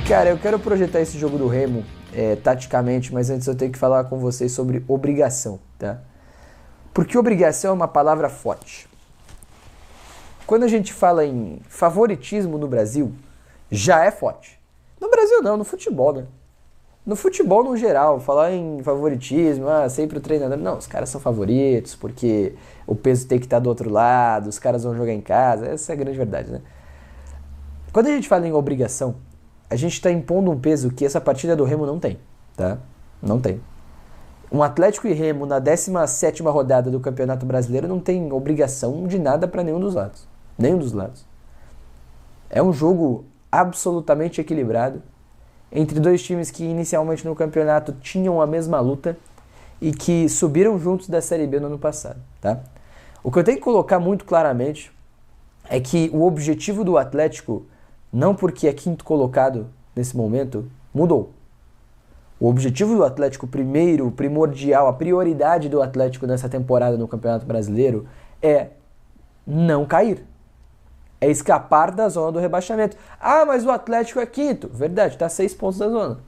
Cara, eu quero projetar esse jogo do Remo taticamente, mas antes eu tenho que falar com vocês sobre obrigação, tá? Porque obrigação é uma palavra forte. Quando a gente fala em favoritismo no Brasil, já é forte. No Brasil não, no futebol, né? No futebol no geral, falar em favoritismo, sempre o treinador... Não, os caras são favoritos porque o peso tem que estar do outro lado, os caras vão jogar em casa, essa é a grande verdade, né? Quando a gente fala em obrigação, a gente está impondo um peso que essa partida do Remo não tem, tá? Não tem. Um Atlético e Remo na 17ª rodada do Campeonato Brasileiro não tem obrigação de nada para nenhum dos lados. Nenhum dos lados. É um jogo absolutamente equilibrado entre dois times que inicialmente no campeonato tinham a mesma luta e que subiram juntos da Série B no ano passado, tá? O que eu tenho que colocar muito claramente é que o objetivo do Atlético, não porque é quinto colocado nesse momento, mudou. O objetivo do Atlético primeiro, primordial, a prioridade do Atlético nessa temporada no Campeonato Brasileiro é não cair. É escapar da zona do rebaixamento. Ah, mas o Atlético é quinto. Verdade, está a 6 pontos da zona.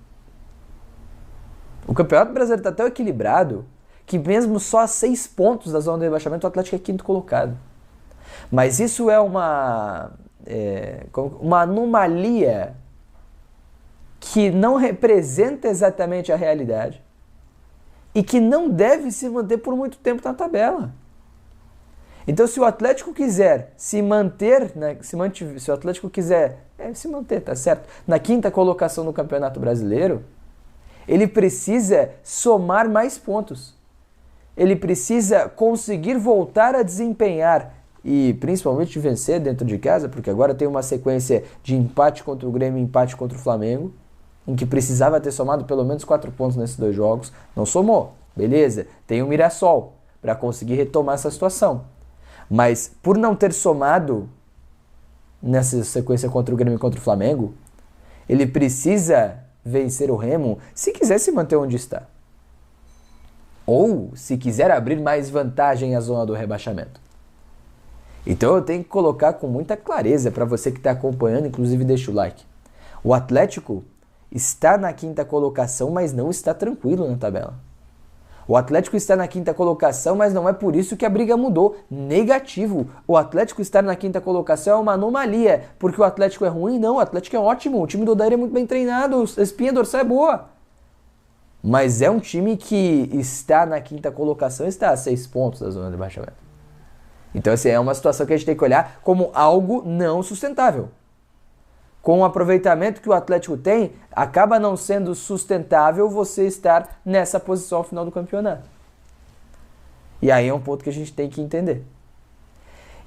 O Campeonato Brasileiro está tão equilibrado que mesmo só a 6 pontos da zona do rebaixamento o Atlético é quinto colocado. Mas isso é uma anomalia que não representa exatamente a realidade e que não deve se manter por muito tempo na tabela. Então, se o Atlético quiser se manter, né, se o Atlético quiser se manter, tá certo, na quinta colocação no Campeonato Brasileiro, ele precisa somar mais pontos. Ele precisa conseguir voltar a desempenhar e principalmente vencer dentro de casa, porque agora tem uma sequência de empate contra o Grêmio e empate contra o Flamengo, em que precisava ter somado pelo menos 4 pontos nesses dois jogos. Não somou, beleza, tem o Mirassol para conseguir retomar essa situação. Mas por não ter somado nessa sequência contra o Grêmio e contra o Flamengo, ele precisa vencer o Remo se quiser se manter onde está. Ou se quiser abrir mais vantagem à zona do rebaixamento. Então eu tenho que colocar com muita clareza para você que está acompanhando, inclusive deixa o like. O Atlético está na quinta colocação, mas não está tranquilo na tabela. O Atlético está na quinta colocação, mas não é por isso que a briga mudou. Negativo. O Atlético estar na quinta colocação é uma anomalia. Porque o Atlético é ruim? Não, o Atlético é ótimo. O time do Odair é muito bem treinado. A espinha dorsal é boa. Mas é um time que está na quinta colocação e está a 6 pontos da zona de rebaixamento. Então, assim, é uma situação que a gente tem que olhar como algo não sustentável. Com o aproveitamento que o Atlético tem, acaba não sendo sustentável você estar nessa posição ao final do campeonato. E aí é um ponto que a gente tem que entender.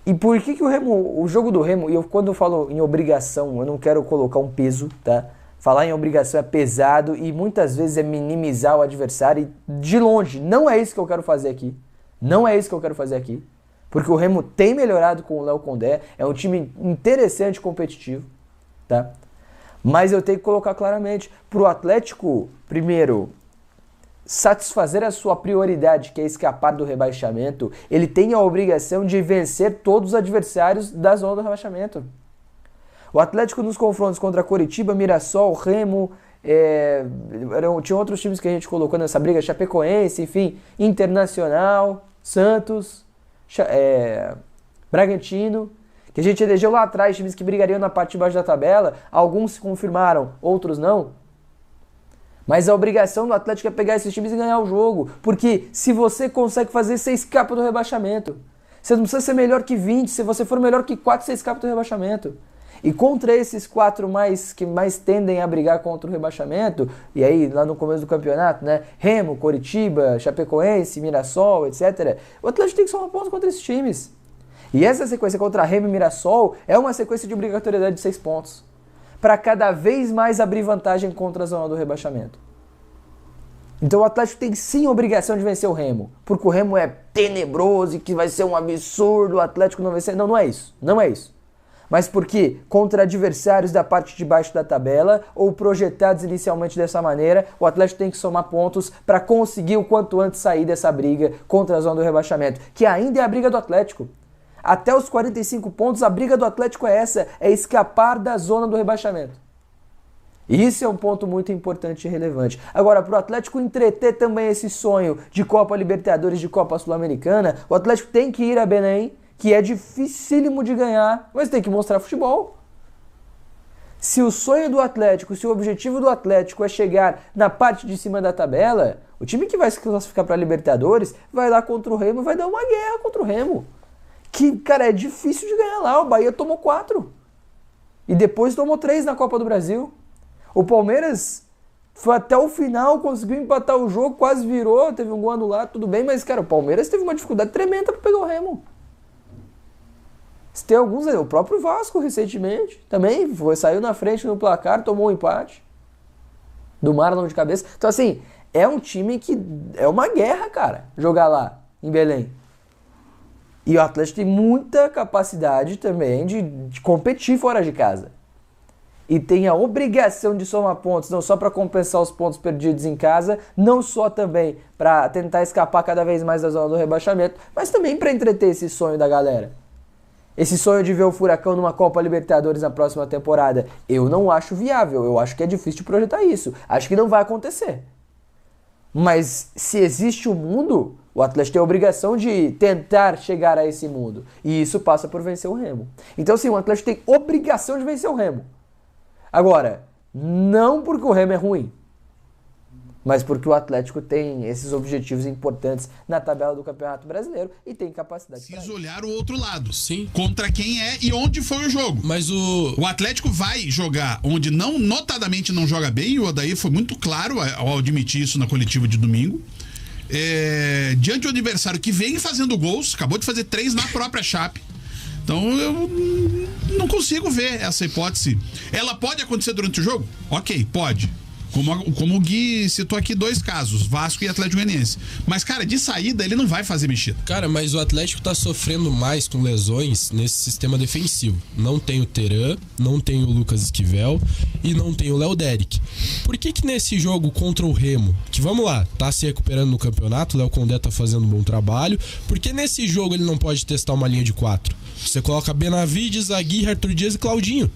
E por que o jogo do Remo, e quando eu falo em obrigação, eu não quero colocar um peso, tá? Falar em obrigação é pesado e muitas vezes é minimizar o adversário e de longe, não é isso que eu quero fazer aqui. Não é isso que eu quero fazer aqui. Porque o Remo tem melhorado com o Léo Condé, é um time interessante e competitivo. Tá? Mas eu tenho que colocar claramente, para o Atlético, primeiro, satisfazer a sua prioridade, que é escapar do rebaixamento, ele tem a obrigação de vencer todos os adversários da zona do rebaixamento. O Atlético nos confrontos contra Coritiba, Mirassol, Remo, tinha outros times que a gente colocou nessa briga, Chapecoense, enfim, Internacional, Santos, Bragantino, que a gente elegeu lá atrás, times que brigariam na parte de baixo da tabela, alguns se confirmaram, outros não. Mas a obrigação do Atlético é pegar esses times e ganhar o jogo, porque se você consegue fazer, você escapa do rebaixamento. Você não precisa ser melhor que 20, se você for melhor que 4, você escapa do rebaixamento. E contra esses 4 que mais tendem a brigar contra o rebaixamento, e aí lá no começo do campeonato, né, Remo, Coritiba, Chapecoense, Mirassol, etc., o Atlético tem que somar pontos contra esses times. E essa sequência contra Remo e Mirassol é uma sequência de obrigatoriedade de 6 pontos. Para cada vez mais abrir vantagem contra a zona do rebaixamento. Então o Atlético tem sim a obrigação de vencer o Remo. Porque o Remo é tenebroso e que vai ser um absurdo o Atlético não vencer. Não, não é isso. Não é isso. Mas porque contra adversários da parte de baixo da tabela ou projetados inicialmente dessa maneira, o Atlético tem que somar pontos para conseguir o quanto antes sair dessa briga contra a zona do rebaixamento. Que ainda é a briga do Atlético. Até os 45 pontos, a briga do Atlético é essa, é escapar da zona do rebaixamento. Isso é um ponto muito importante e relevante. Agora, para o Atlético entreter também esse sonho de Copa Libertadores, de Copa Sul-Americana, o Atlético tem que ir a Belém, que é dificílimo de ganhar, mas tem que mostrar futebol. Se o sonho do Atlético, se o objetivo do Atlético é chegar na parte de cima da tabela, o time que vai se classificar para a Libertadores vai lá contra o Remo e vai dar uma guerra contra o Remo. Que, cara, é difícil de ganhar lá. O Bahia tomou 4. E depois tomou 3 na Copa do Brasil. O Palmeiras foi até o final, conseguiu empatar o jogo, quase virou, teve um gol anulado, tudo bem, mas, cara, o Palmeiras teve uma dificuldade tremenda para pegar o Remo. Tem alguns, o próprio Vasco recentemente também saiu na frente no placar, tomou um empate do Marlon de cabeça. Então, assim, é um time que é uma guerra, cara, jogar lá em Belém. E o Atlético tem muita capacidade também de competir fora de casa. E tem a obrigação de somar pontos, não só para compensar os pontos perdidos em casa, não só também para tentar escapar cada vez mais da zona do rebaixamento, mas também para entreter esse sonho da galera. Esse sonho de ver o Furacão numa Copa Libertadores na próxima temporada, eu não acho viável, eu acho que é difícil de projetar isso, acho que não vai acontecer. Mas se existe um mundo, o Atlético tem a obrigação de tentar chegar a esse mundo, e isso passa por vencer o Remo. Então sim, o Atlético tem obrigação de vencer o Remo. Agora, não porque o Remo é ruim, mas porque o Atlético tem esses objetivos importantes na tabela do Campeonato Brasileiro e tem capacidade. Preciso olhar o outro lado. Sim. Contra quem é e onde foi o jogo. Mas o Atlético vai jogar onde notadamente não joga bem, e o Odair foi muito claro ao admitir isso na coletiva de domingo. Diante do adversário que vem fazendo gols, acabou de fazer 3 na própria Chape. Então eu não consigo ver essa hipótese. Ela pode acontecer durante o jogo? Ok, pode. Como o Gui citou aqui 2 casos, Vasco e Atlético Goianiense. Mas, cara, de saída ele não vai fazer mexida. Cara, mas o Atlético tá sofrendo mais com lesões nesse sistema defensivo. Não tem o Teran, não tem o Lucas Esquivel e não tem o Léo Derick. Por que nesse jogo contra o Remo, que vamos lá, tá se recuperando no campeonato, o Léo Condé tá fazendo um bom trabalho, por que nesse jogo ele não pode testar uma linha de 4? Você coloca Benavides, Aguirre, Arthur Dias e Claudinho.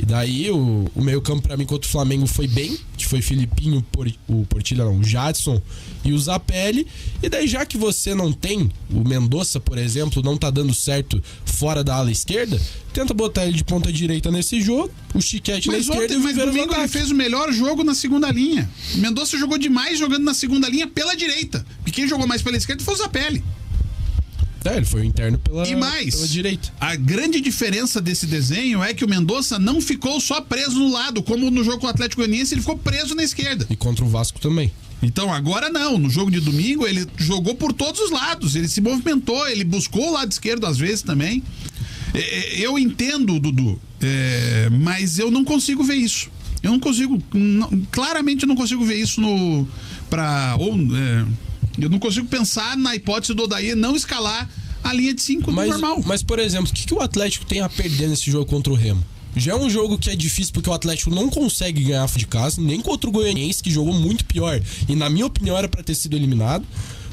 E daí o meio-campo pra mim contra o Flamengo foi bem, que foi Filipinho, o Portilha não, o Jadson e o Zapelli. E daí já que você não tem, o Mendonça, por exemplo, não tá dando certo fora da ala esquerda, tenta botar ele de ponta direita nesse jogo, o Chiquete na esquerda e o Viveiro no ataque. Ele fez o melhor jogo na segunda linha. O Mendonça jogou demais jogando na segunda linha pela direita. E quem jogou mais pela esquerda foi o Zapelli. Ele foi o interno pela direita. A grande diferença desse desenho é que o Mendonça não ficou só preso no lado, como no jogo com o Atlético Goianiense, ele ficou preso na esquerda. E contra o Vasco também. Então agora não, no jogo de domingo ele jogou por todos os lados, ele se movimentou, ele buscou o lado esquerdo às vezes também. Eu entendo, Dudu, mas eu não consigo ver isso. Eu não consigo, claramente eu não consigo ver isso eu não consigo pensar na hipótese do Odair não escalar a linha de 5 normal. Mas, por exemplo, o que o Atlético tem a perder nesse jogo contra o Remo? Já é um jogo que é difícil porque o Atlético não consegue ganhar de casa, nem contra o Goianiense, que jogou muito pior. E na minha opinião era pra ter sido eliminado.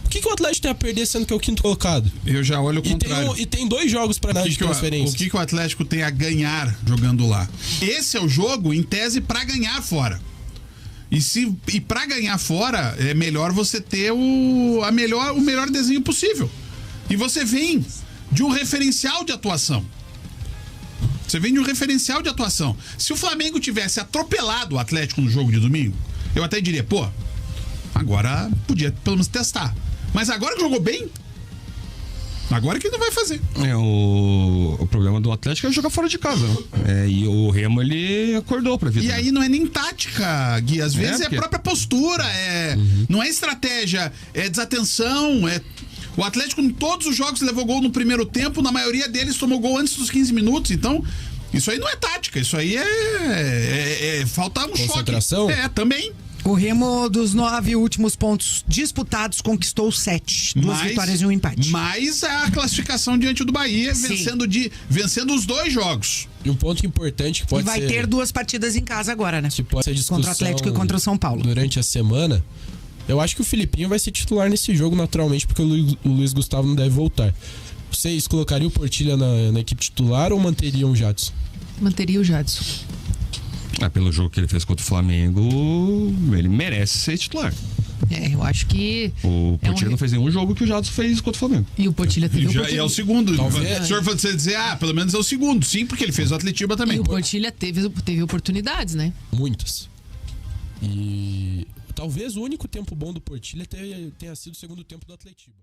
O que o Atlético tem a perder sendo que é o 5º colocado? Eu já olho o contrário. E tem 2 jogos pra dar de transferência. O que o Atlético tem a ganhar jogando lá? Esse é o jogo, em tese, pra ganhar fora. E pra ganhar fora, é melhor você ter o melhor desenho possível. E você vem de um referencial de atuação. Se o Flamengo tivesse atropelado o Atlético no jogo de domingo, eu até diria, agora podia pelo menos testar. Mas agora que jogou bem, agora que ele não vai fazer. O problema do Atlético é jogar fora de casa. E o Remo, ele acordou pra vida. E aí não é nem tática, Gui. Às vezes é a própria postura. Não é estratégia, é desatenção. O Atlético em todos os jogos levou gol no primeiro tempo. Na maioria deles tomou gol antes dos 15 minutos. Então, isso aí não é tática. Isso aí falta um concentração. Choque. Também. O Remo, dos 9 últimos pontos disputados, conquistou 7. 2 vitórias e 1 empate. Mais a classificação diante do Bahia, vencendo os 2 jogos. E um ponto importante que pode ser... E vai ter 2 partidas em casa agora, né? Que pode ser discussão contra o Atlético e contra o São Paulo. Durante a semana, eu acho que o Filipinho vai ser titular nesse jogo naturalmente, porque o Luiz Gustavo não deve voltar. Vocês colocariam o Portilha na equipe titular ou manteriam o Jadson? Manteria o Jadson. Pelo jogo que ele fez contra o Flamengo, ele merece ser titular. Eu acho que... O Portilha não fez nenhum jogo que o Jadson fez contra o Flamengo. E o Portilha teve E é o segundo. Talvez. O senhor vai dizer, pelo menos é o segundo. Sim, porque ele fez o Atletiba também. E o Portilha teve oportunidades, né? Muitas. E talvez o único tempo bom do Portilha tenha sido o segundo tempo do Atletiba.